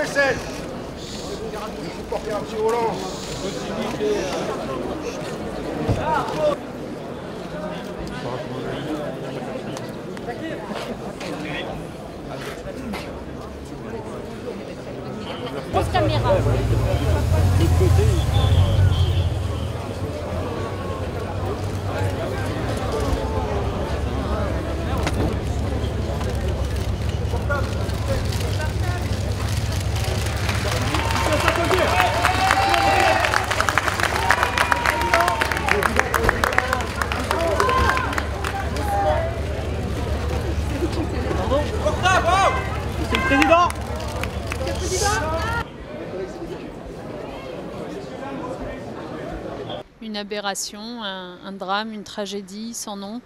Marcel, il faut porter un petit volant. Grosse caméra. Monsieur le Président. Une aberration, un drame, une tragédie sans nom.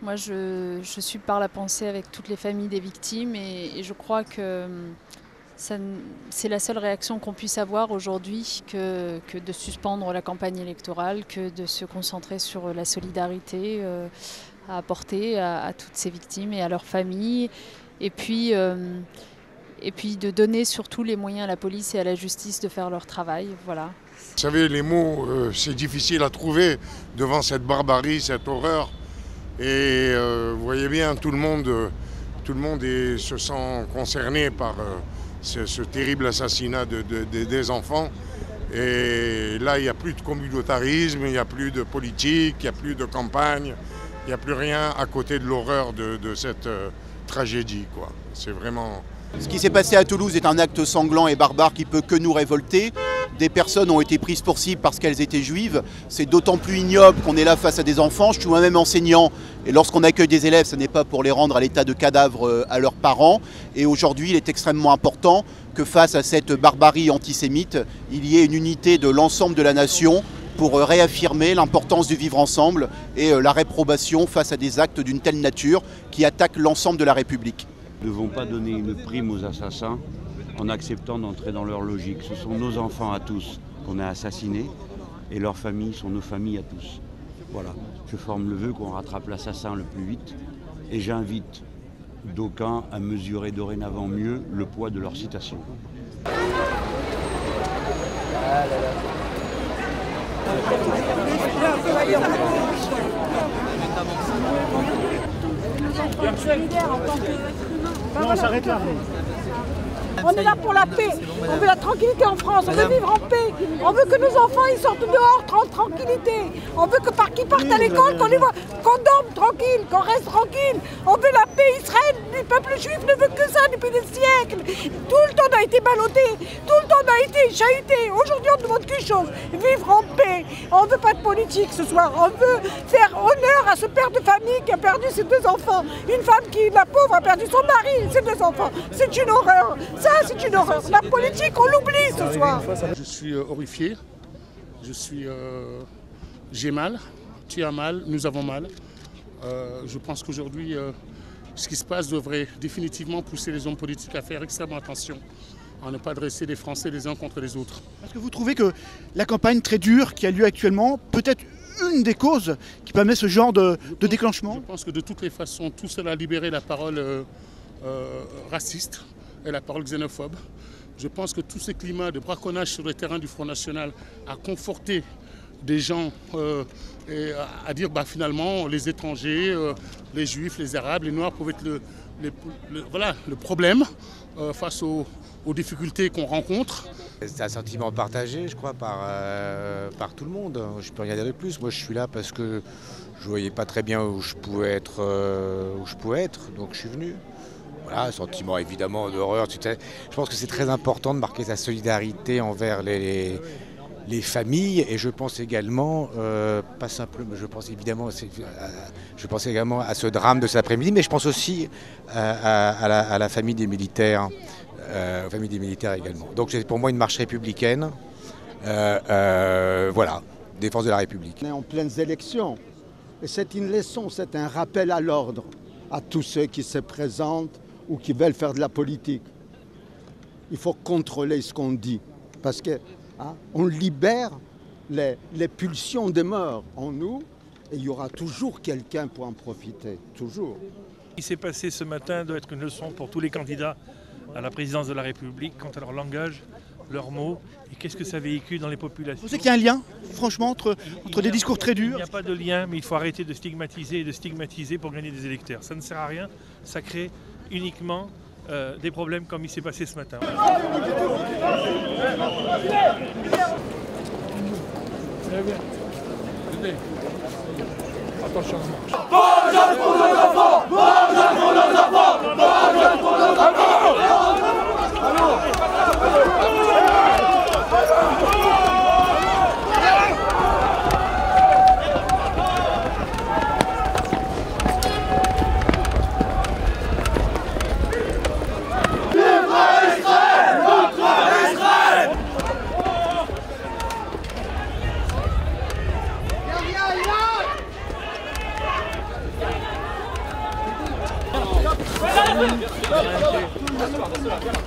Moi, je suis par la pensée avec toutes les familles des victimes et je crois que c'est la seule réaction qu'on puisse avoir aujourd'hui que de suspendre la campagne électorale, que de se concentrer sur la solidarité à apporter à toutes ces victimes et à leurs familles. Et puis de donner surtout les moyens à la police et à la justice de faire leur travail. Voilà. Vous savez, les mots, c'est difficile à trouver devant cette barbarie, cette horreur. Et vous voyez bien, tout le monde se sent concerné par ce terrible assassinat des enfants. Et là, il n'y a plus de communautarisme, il n'y a plus de politique, il n'y a plus de campagne, il n'y a plus rien à côté de l'horreur de cette tragédie, quoi. C'est vraiment... Ce qui s'est passé à Toulouse est un acte sanglant et barbare qui peut que nous révolter. Des personnes ont été prises pour cible parce qu'elles étaient juives. C'est d'autant plus ignoble qu'on est là face à des enfants. Je suis moi-même enseignant et lorsqu'on accueille des élèves, ce n'est pas pour les rendre à l'état de cadavre à leurs parents. Et aujourd'hui, il est extrêmement important que face à cette barbarie antisémite, il y ait une unité de l'ensemble de la nation pour réaffirmer l'importance du vivre ensemble et la réprobation face à des actes d'une telle nature qui attaquent l'ensemble de la République. Nous ne devons pas donner une prime aux assassins en acceptant d'entrer dans leur logique. Ce sont nos enfants à tous qu'on a assassinés et leurs familles sont nos familles à tous. Voilà, je forme le vœu qu'on rattrape l'assassin le plus vite et j'invite d'aucuns à mesurer dorénavant mieux le poids de leurs citations. Non, on s'arrête là. On est là pour la paix, on veut la tranquillité en France, on veut vivre en paix, on veut que nos enfants ils sortent dehors en tranquillité, on veut qu'ils partent à l'école, qu'on les voit, qu'on dorme tranquille, qu'on reste tranquille, on veut la paix. Israël, le peuple juif ne veut que ça depuis des siècles. Tout le temps on a été ballotté, tout le temps on a été chahuté. Aujourd'hui on demande qu'une chose, vivre en paix. On ne veut pas de politique ce soir, on veut faire honneur à ce père de famille qui a perdu ses deux enfants. Une femme qui, la pauvre, a perdu son mari et ses deux enfants. C'est une horreur. Ça, c'est une horreur. La politique, on l'oublie ce soir. Je suis horrifié. J'ai mal. Tu as mal. Nous avons mal. Je pense qu'aujourd'hui, ce qui se passe devrait définitivement pousser les hommes politiques à faire extrêmement attention, à ne pas dresser les Français les uns contre les autres. Est-ce que vous trouvez que la campagne très dure qui a lieu actuellement peut être une des causes qui permet ce genre de déclenchement? Je pense que de toutes les façons, tout cela a libéré la parole raciste et la parole xénophobe. Je pense que tout ce climat de braconnage sur le terrain du Front National a conforté des gens à dire finalement les étrangers, les juifs, les arabes, les noirs peuvent être le problème face aux difficultés qu'on rencontre. C'est un sentiment partagé, je crois, par tout le monde. Je ne peux rien dire de plus. Moi, je suis là parce que je ne voyais pas très bien où je pouvais être, donc je suis venu. Voilà, un sentiment évidemment d'horreur. Je pense que c'est très important de marquer sa solidarité envers les familles, et je pense également, pas simplement, je pense également à ce drame de cet après-midi, mais je pense aussi à la famille des militaires, aux familles des militaires également. Donc c'est pour moi une marche républicaine, voilà, défense de la République. On est en pleines élections, et c'est une leçon, c'est un rappel à l'ordre à tous ceux qui se présentent ou qui veulent faire de la politique. Il faut contrôler ce qu'on dit, parce que on libère les pulsions de mort en nous, et il y aura toujours quelqu'un pour en profiter, toujours. Ce qui s'est passé ce matin doit être une leçon pour tous les candidats à la présidence de la République quant à leur langage, leurs mots et qu'est-ce que ça véhicule dans les populations. Vous pensez qu'il y a un lien, franchement, entre des discours très durs? Il n'y a pas de lien, mais il faut arrêter de stigmatiser pour gagner des électeurs. Ça ne sert à rien, ça crée uniquement des problèmes comme il s'est passé ce matin. Attention, on marche. Pour nos enfants! Pour nos enfants! Pour nos enfants!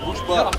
Bouge pas.